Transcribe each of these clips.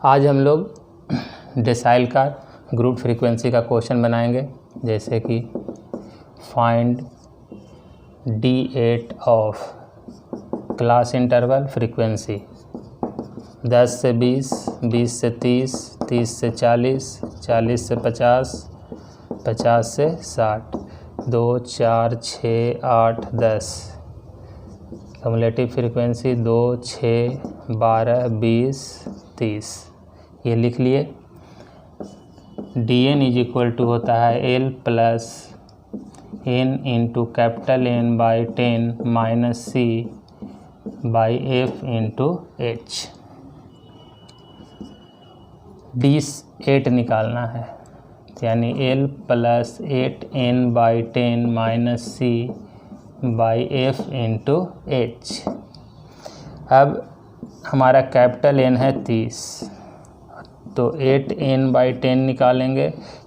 आज हम लोग डेसाइल का ग्रुप फ्रीक्वेंसी का क्वेश्चन बनाएंगे, जैसे कि find D8 of class interval frequency 10 से 20, 20 से 30, 30 से 40, 40 से 50, 50 से 60, 2, 4, 6, 8, 10। Cumulative frequency 2, 6, 12, 20, 30। ये लिख लिए। Dn इज इक्वल टू होता है L plus N into capital N by 10 minus C by F into H। D8 निकालना है, यानी L plus 8N by 10 minus C by F into H। अब हमारा कैपिटल N है 30, तो 8N बाई 10 निकालेंगे,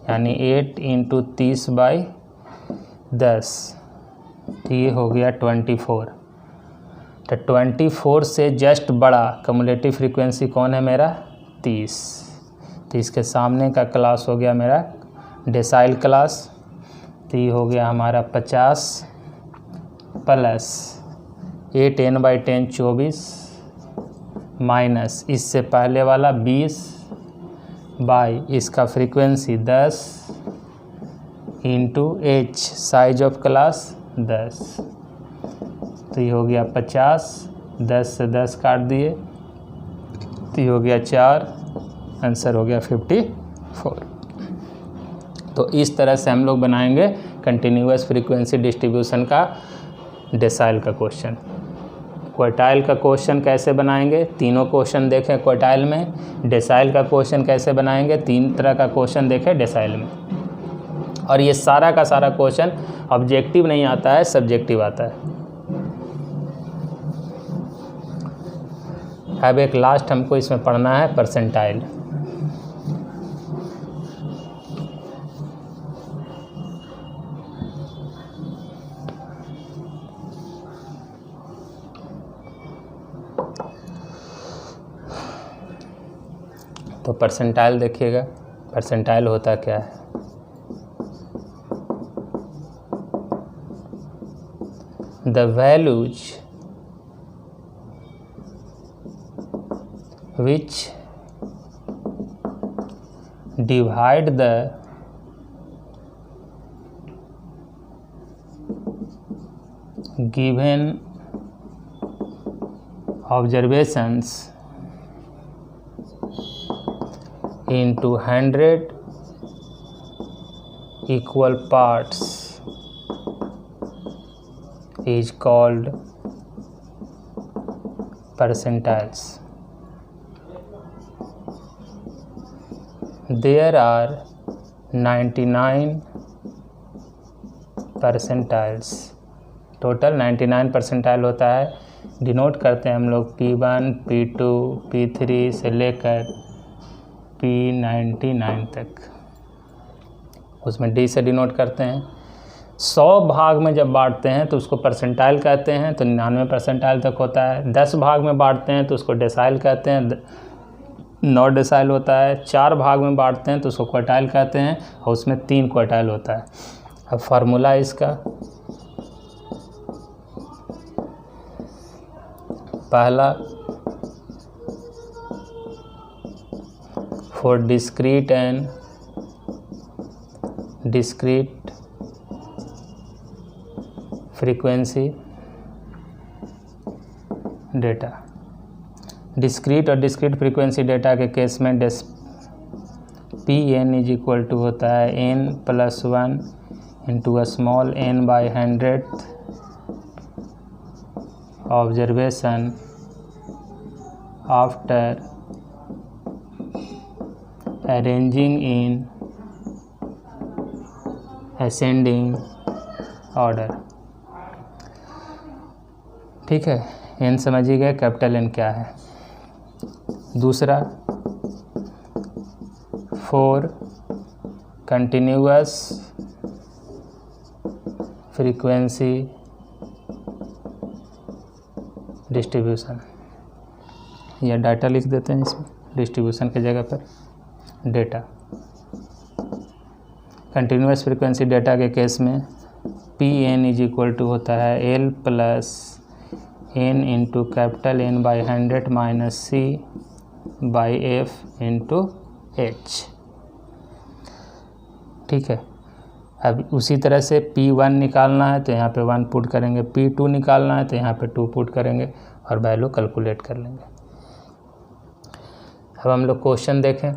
यानी 8 इंटू 30 बाई 10, तो ये हो गया 24। तो 24 से जस्ट बड़ा कम्युलेटिव फ्रीक्वेंसी कौन है मेरा? 30। तो इसके सामने का क्लास हो गया मेरा डेसाइल क्लास, तो ये हो गया हमारा 50 प्लस 8N बाई 10 24 माइनस इससे पहले वाला 20 बाई इसका frequency 10 into H size of class 10, तो ये हो गया 50, 10 से 10 काट दिए, तो ये हो गया 4, आंसर हो गया 54। तो इस तरह से हम लोग बनाएंगे कंटिन्यूअस फ्रीक्वेंसी डिस्ट्रीब्यूशन का डेसाइल का क्वेश्चन। क्वार्टाइल का क्वेश्चन कैसे बनाएंगे? तीनों क्वेश्चन देखें क्वार्टाइल में। डेसाइल का क्वेश्चन कैसे बनाएंगे? 3 तरह का क्वेश्चन देखें डेसाइल में। और ये सारा का सारा क्वेश्चन ऑब्जेक्टिव नहीं आता है, सब्जेक्टिव आता है। अब एक लास्ट हमको इसमें पढ़ना है परसेंटाइल। तो परसेंटाइल देखिएगा, परसेंटाइल होता क्या है? The values which divide the given observations into 100 equal parts is called percentiles. There are 99 percentiles. Total 99 percentile होता है। डिनोट करते हैं हम लोग P1, P2, P3 से लेकर P99 तक, उसमें D से डिनोट करते हैं। 100 भाग में जब बांटते हैं तो उसको परसेंटाइल कहते हैं, तो 99 परसेंटाइल तक होता है। 10 भाग में बांटते हैं तो उसको डेसाइल कहते हैं, 9 डेसाइल होता है। 4 भाग में बांटते हैं तो उसको क्वार्टाइल कहते हैं, और उसमें 3 क्वार्टाइल होता है। अब फार्मूला इसका, पहला for discrete and discrete frequency data. Discrete और डिस्क्रीट फ्रीक्वेंसी डेटा के केस में Pn इज इक्वल टू होता है n plus 1 into a small n by 100 observation after arranging in ascending order. ठीक है, n समझिए गए, कैपिटल N क्या है। दूसरा, फॉर कंटिन्यूअस फ्रीक्वेंसी डिस्ट्रीब्यूशन, या डाटा लिख देते हैं इसमें, डिस्ट्रीब्यूशन की जगह पर डेटा। कंटिन्यूस फ्रीक्वेंसी डेटा के केस में P N is equal to होता है L plus N into capital N by 100 minus C by F into H. ठीक है, अब उसी तरह से P1 निकालना है तो यहाँ पे 1 पुट करेंगे, P2 निकालना है तो यहाँ पे 2 पुट करेंगे और वैल्यू कैलकुलेट कर लेंगे। अब हम लोग क्वेश्चन देखें,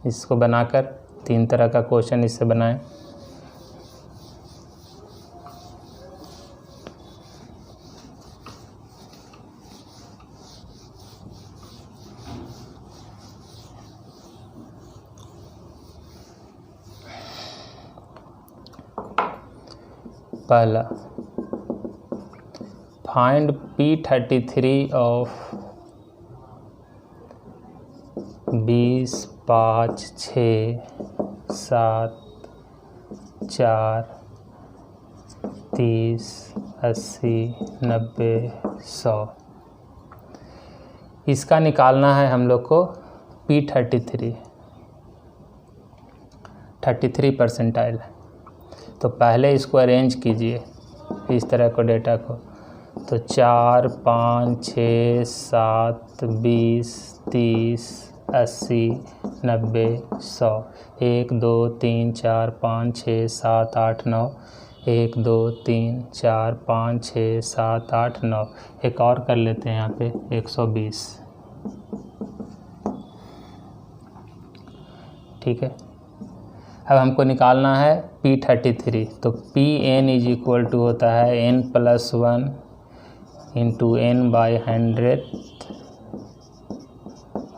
इसको बनाकर 3 तरह का क्वेश्चन इससे बनाएं। पहला, फाइंड P33 ऑफ 20, 5, 6, 7, 4, 30, 80, 90, 100। इसका निकालना है हम लोग को P33 परसेंटाइल। तो पहले इसको अरेंज कीजिए इस तरह को डेटा को, तो 4, 5, 6, 7, 20, 30, 80, 90, 100, 1, 2, 3, 4, 5, 6, 7, 8, 9, 1, 2, 3, 4, 5, 6, 7, 8, 9। एक और कर लेते हैं यहाँ पे 120। ठीक है, अब हमको निकालना है P33। तो Pn इज इक्वल टू होता है n plus 1 into n by 100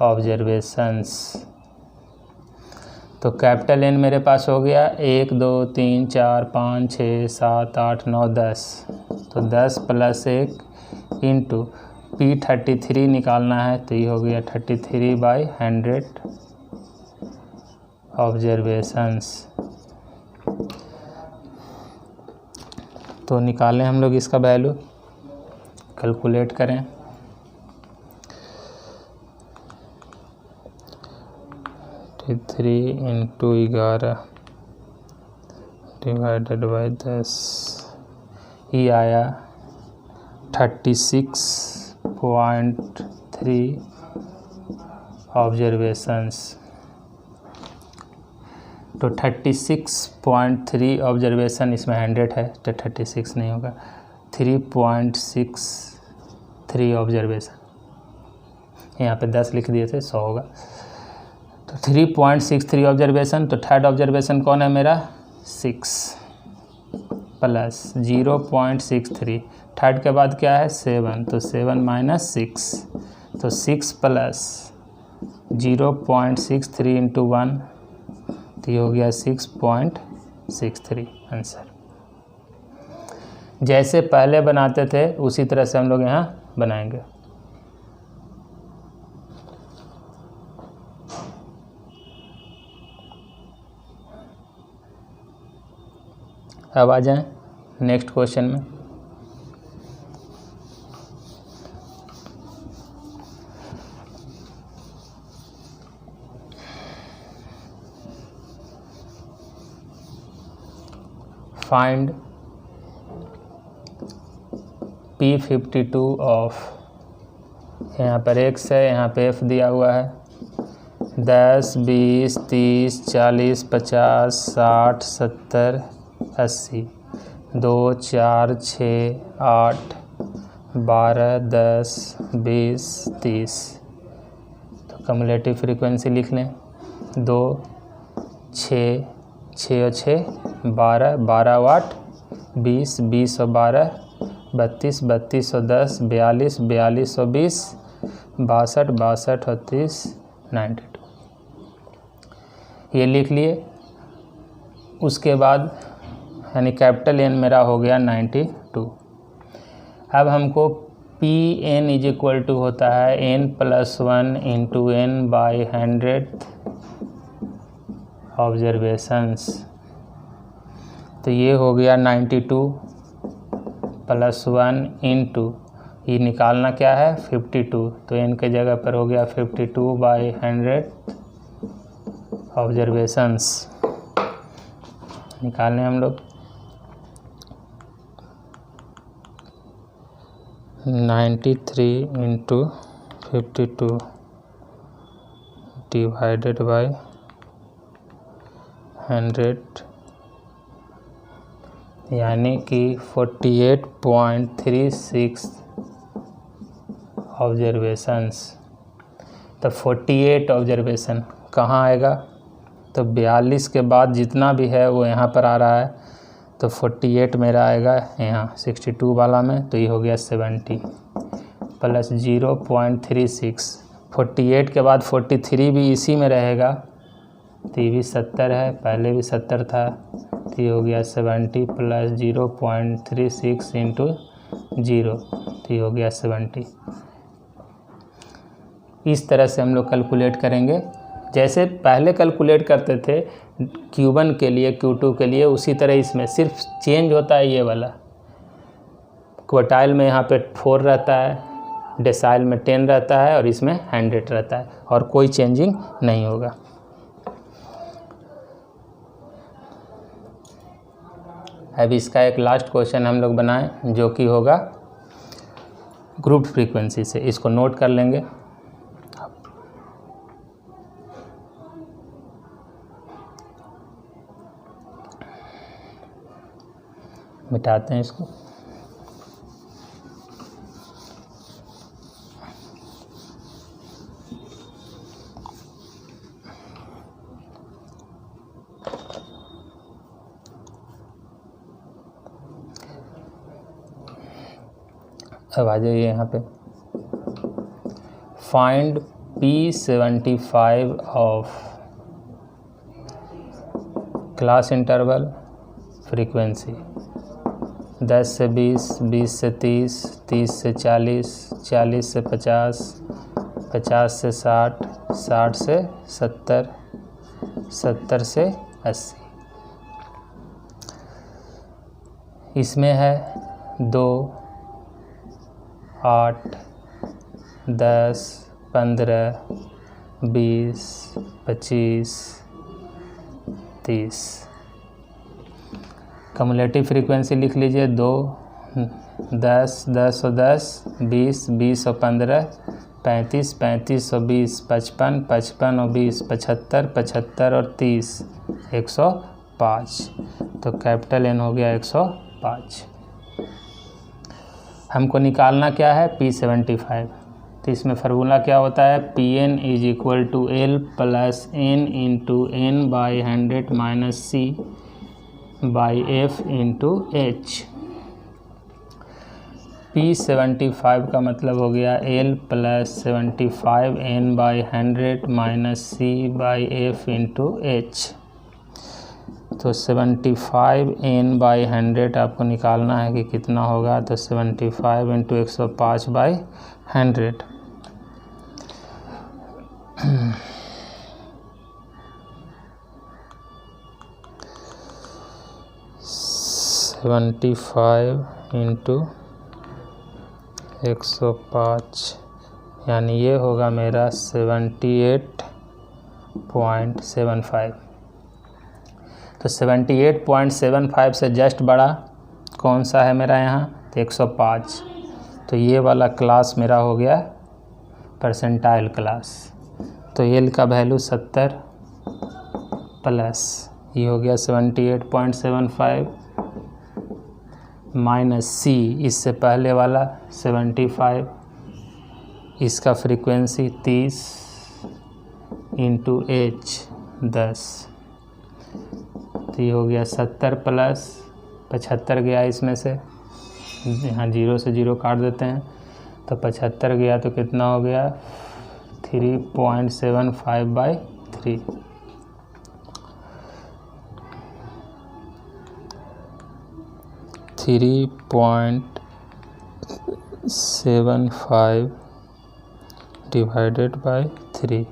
observations. तो कैपिटल N मेरे पास हो गया 1, 2, 3, 4, 5, 6, 7, 8, 9, 10। तो 10 प्लस 1 इंटू P33 निकालना है तो ये हो गया 33 बाई 100 ऑब्जर्वेशंस। तो निकालें हम लोग इसका वैल्यू, कैलकुलेट करें। थ्री इंटू 11 डिवाइडेड बाई 10, ये आया 36.3 ऑब्जर्वेशंस। तो 36.3 ऑब्जर्वेशन, इसमें 100 है तो 36 नहीं होगा, 3.63 ऑब्जर्वेशन। यहाँ पे 10 लिख दिए थे, 100 होगा। तो 3.63 ऑब्जर्वेशन। तो थर्ड ऑब्जर्वेशन कौन है मेरा? 6 प्लस 0.63। थर्ड के बाद क्या है? 7। तो 7 माइनस 6, तो 6 प्लस 0.63 इंटू 1, तो ये हो गया 6.63 आंसर। जैसे पहले बनाते थे उसी तरह से हम लोग यहाँ बनाएंगे। अब आ जाएं नेक्स्ट क्वेश्चन में। फाइंड P52 ऑफ, यहाँ पर x है, यहाँ पे f दिया हुआ है, 10, 20, 30, 40, 50, 60, 70, 80, 2, 4, 6, 8, 12, 10, 20, 30। तो कम्युलेटिव फ्रीक्वेंसी लिख लें, 2, 6, 6 और 6 12, 12 वाट, 20, 20 और 12 32, 32 और 10 42, 42 और 20 62, 62 और 30 92। ये लिख लिए। उसके बाद यानी कैपिटल N मेरा हो गया 92। अब हमको Pn इज इक्वल टू होता है n plus 1 into n by 100 observations. तो ये हो गया 92 प्लस 1 इंटू ये निकालना क्या है 52, तो n के जगह पर हो गया 52/100 ऑब्जर्वेशंस निकालने हम लोग। 93 × 52 डिवाइडेड बाय 100 यानी कि 48.36 ऑब्जर्वेशंस। तो 48 ऑब्जर्वेशन कहाँ आएगा, तो 42 के बाद जितना भी है वो यहाँ पर आ रहा है, तो 48 मेरा आएगा यहाँ 62 वाला में, तो ये हो गया 70 प्लस 0.36। 48 के बाद 43 भी इसी में रहेगा, तो ये भी 70 है, पहले भी 70 था, तो ये हो गया 70 प्लस 0.36 × 0, तो ये हो गया 70। इस तरह से हम लोग कैलकुलेट करेंगे, जैसे पहले कैलकुलेट करते थे Q1 के लिए Q2 के लिए, उसी तरह इसमें सिर्फ चेंज होता है ये वाला। क्वार्टाइल में यहाँ पे 4 रहता है, डेसाइल में 10 रहता है और इसमें 100 रहता है, और कोई चेंजिंग नहीं होगा। अब इसका एक लास्ट क्वेश्चन हम लोग बनाएं जो कि होगा ग्रुप फ्रीक्वेंसी से, इसको नोट कर लेंगे। मिटाते हैं इसको। अब आ जाइए यहाँ पे, find P75 of class interval frequency 10 से 20, 20 से 30, 30 से 40, 40 से 50, 50 से 60, 60 से 70, 70 से 80। इसमें है 2, 8, 10, 15, 20, 25, 30। कम्युलेटिव फ्रीक्वेंसी लिख लीजिए 2, 10, 10 और 10, 20, 20 और 15, 35, 35 और 20, 55, 55 और 20, 75, 75 और 30, 105। तो कैपिटल N हो गया 105। हमको निकालना क्या है P75, तो इसमें फार्मूला क्या होता है Pn = L + N × N/100 - C/F × H। P75 का मतलब हो गया L + 75 N/100 - C/F × H। तो 75 N/100 आपको निकालना है कि कितना होगा, तो 75 × 105/100। 75 × 105 यानी ये होगा मेरा 78.75। तो 78.75 से जस्ट बड़ा कौन सा है मेरा यहाँ, तो 105। तो ये वाला क्लास मेरा हो गया परसेंटाइल क्लास। तो एल का वैल्यू 70 प्लस ये हो गया 78.75 माइनस सी इससे पहले वाला 75, इसका फ्रीक्वेंसी 30 × H 10। तो ये हो गया 70 प्लस 75 गया इसमें से, यहाँ 0 से 0 काट देते हैं, तो 75 गया तो कितना हो गया 3.75/3। (3.75 डिवाइडेड बाय 3)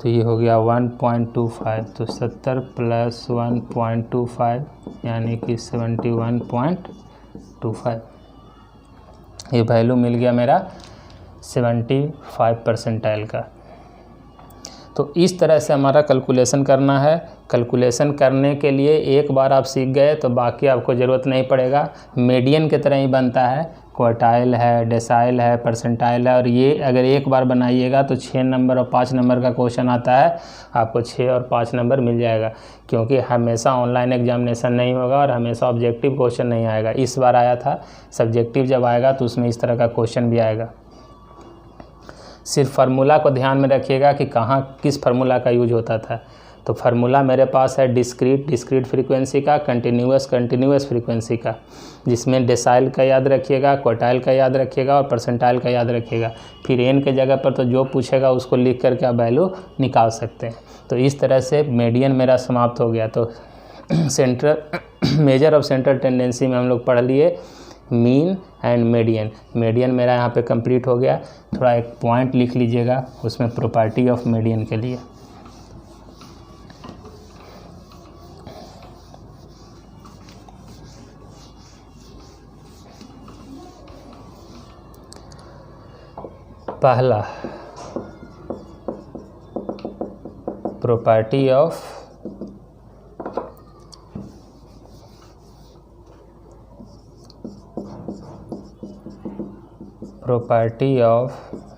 तो ये हो गया 1.25। तो 70 प्लस 1.25 यानी कि 71.25। ये वैल्यू मिल गया मेरा 75 परसेंटाइल का। तो इस तरह से हमारा कैलकुलेशन करना है। कैलकुलेशन करने के लिए एक बार आप सीख गए तो बाकी आपको ज़रूरत नहीं पड़ेगा। मीडियन की तरह ही बनता है, क्वार्टाइल है, डेसाइल है, परसेंटाइल है, और ये अगर एक बार बनाइएगा तो 6 नंबर और 5 नंबर का क्वेश्चन आता है, आपको 6 और 5 नंबर मिल जाएगा। क्योंकि हमेशा ऑनलाइन एग्जामिनेशन नहीं होगा और हमेशा ऑब्जेक्टिव क्वेश्चन नहीं आएगा। इस बार आया था, सब्जेक्टिव जब आएगा तो उसमें इस तरह का क्वेश्चन भी आएगा। सिर्फ फार्मूला को ध्यान में रखिएगा कि कहाँ किस फार्मूला का यूज होता था। तो फार्मूला मेरे पास है डिस्क्रीट फ्रीक्वेंसी का, कंटिन्यूअस फ्रीक्वेंसी का, जिसमें डेसाइल का याद रखिएगा, क्वार्टाइल का याद रखिएगा और परसेंटाइल का याद रखिएगा। फिर एन के जगह पर तो जो पूछेगा उसको लिख करके आप वैल्यू निकाल सकते हैं। तो इस तरह से मीडियन मेरा समाप्त हो गया। तो मेजर ऑफ सेंट्रल टेंडेंसी में हम लोग पढ़ लिए मीन एंड मीडियन। मीडियन मेरा यहाँ पे कंप्लीट हो गया। थोड़ा एक पॉइंट लिख लीजिएगा उसमें प्रॉपर्टी ऑफ मीडियन के लिए। पहला, प्रॉपर्टी ऑफ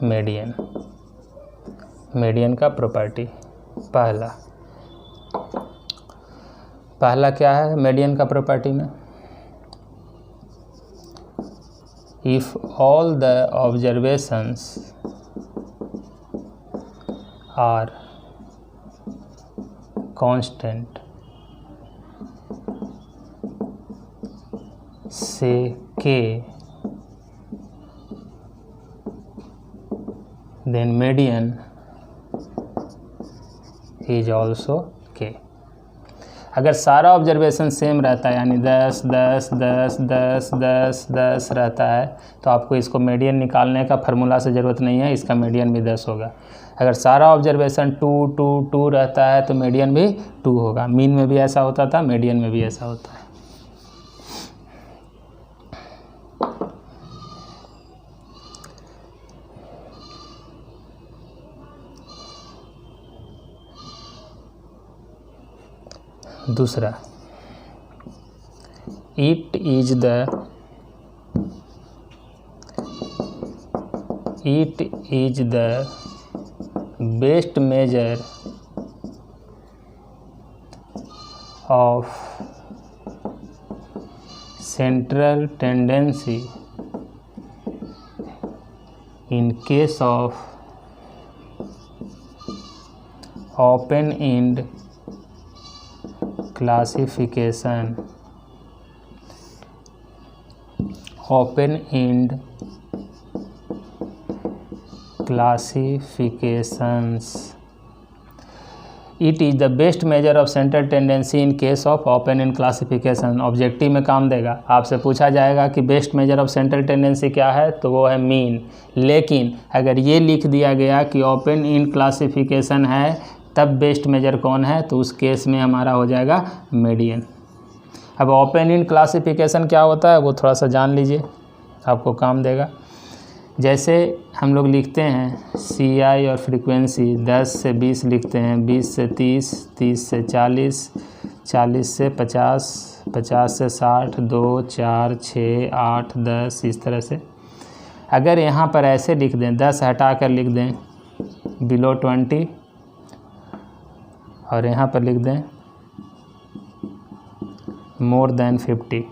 मीडियन। मीडियन का प्रॉपर्टी पहला क्या है मीडियन का प्रॉपर्टी में? If all the observations are constant, say k, then median is also k। अगर सारा ऑब्जर्वेशन सेम रहता है, यानी 10 10 10 10 10 10 रहता है, तो आपको इसको मीडियन निकालने का फार्मूला से ज़रूरत नहीं है, इसका मीडियन भी 10 होगा। अगर सारा ऑब्जर्वेशन 2 2 2 रहता है तो मीडियन भी 2 होगा। मीन में भी ऐसा होता था, मीडियन में भी ऐसा होता है। दूसरा, it is the best measure of central tendency in case of open-end classification। open-end classifications, it is the best measure of central tendency in case of open-end classification। Objective में काम देगा। आपसे पूछा जाएगा कि best measure of central tendency क्या है, तो वो है मीन। लेकिन अगर ये लिख दिया गया कि ओपन एंड क्लासिफिकेशन है, तब बेस्ट मेजर कौन है, तो उस केस में हमारा हो जाएगा मीडियन। अब ओपन एंड क्लासिफिकेशन क्या होता है वो थोड़ा सा जान लीजिए, आपको काम देगा। जैसे हम लोग लिखते हैं CI और फ्रीक्वेंसी 10 से 20 लिखते हैं, 20 से 30, 30 से 40, 40 से 50, 50 से 60, 2 4 6 8 10, इस तरह से। अगर यहाँ पर ऐसे लिख दें, 10 हटा कर लिख दें बिलो 20, और यहाँ पर लिख दें मोर देन 50।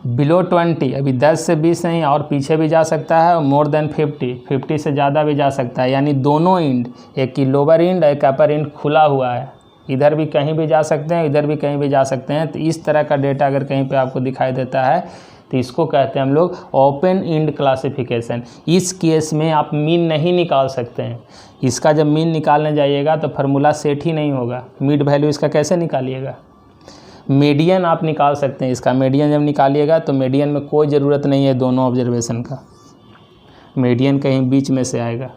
बिलो 20 अभी 10 से 20 नहीं, और पीछे भी जा सकता है, और मोर देन 50 से ज़्यादा भी जा सकता है। यानी दोनों इंड, एक की लोअर इंड एक अपर इंड खुला हुआ है, इधर भी कहीं भी जा सकते हैं, इधर भी कहीं भी जा सकते हैं। तो इस तरह का डेटा अगर कहीं पे आपको दिखाई देता है तो इसको कहते हैं हम लोग ओपन इंड क्लासिफिकेशन। इस केस में आप मीन नहीं निकाल सकते हैं। इसका जब मीन निकालने जाइएगा तो फार्मूला सेट ही नहीं होगा। मिड वैल्यू इसका कैसे निकालिएगा? मीडियन आप निकाल सकते हैं। इसका मीडियन जब निकालिएगा तो मीडियन में कोई ज़रूरत नहीं है दोनों ऑब्जर्वेशन का, मीडियन कहीं बीच में से आएगा।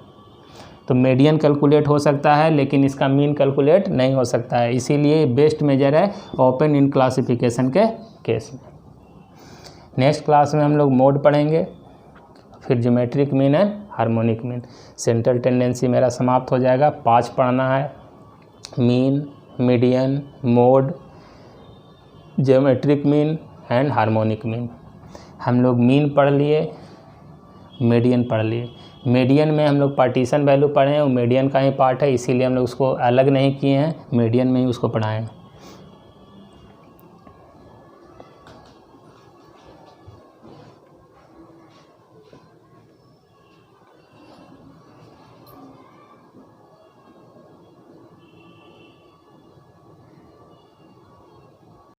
तो मीडियन कैलकुलेट हो सकता है लेकिन इसका मीन कैलकुलेट नहीं हो सकता है। इसीलिए बेस्ट मेजर है ओपन इंड क्लासिफिकेशन के केस में। नेक्स्ट क्लास में हम लोग मोड पढ़ेंगे, फिर geometric mean and harmonic mean. Central tendency मेरा समाप्त हो जाएगा। 5 पढ़ना है, mean, median, mode, geometric mean and harmonic mean. हम लोग मीन पढ़ लिए, मीडियन पढ़ लिए। मीडियन में हम लोग पार्टीशन वैल्यू पढ़े हैं, वो मीडियन का ही पार्ट है, इसीलिए हम लोग उसको अलग नहीं किए हैं, मीडियन में ही उसको पढ़ाएं।